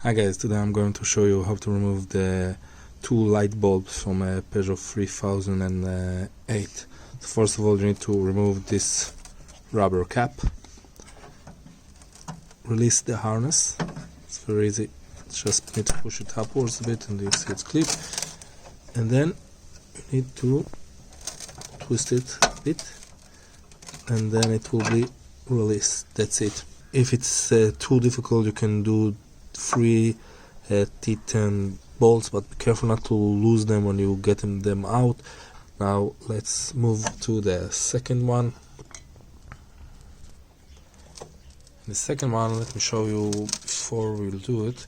Hi guys, today I'm going to show you how to remove the two light bulbs from a Peugeot 3008. So first of all, you need to remove this rubber cap, release the harness. It's very easy, just need to push it upwards a bit and you see it's clipped, and then you need to twist it a bit and then it will be released. That's it. If it's too difficult, you can do 3 T10 bolts, but be careful not to lose them when you get them out. Now let's move to the second one. The second one, let me show you before we'll do it.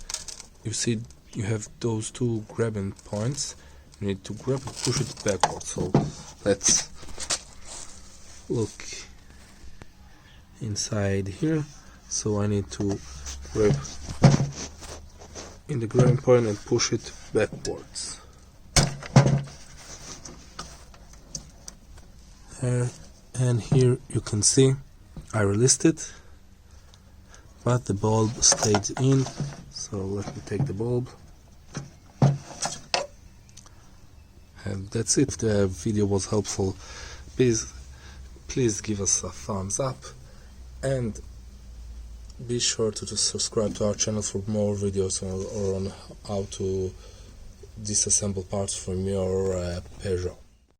You see you have those two grabbing points. You need to grab and push it backwards. So let's look inside here. So I need to grab in the grabbing point and push it backwards. And here you can see I released it, but the bulb stayed in. So let me take the bulb. And that's it. If the video was helpful, please give us a thumbs up and be sure to subscribe to our channel for more videos on how to disassemble parts from your Peugeot.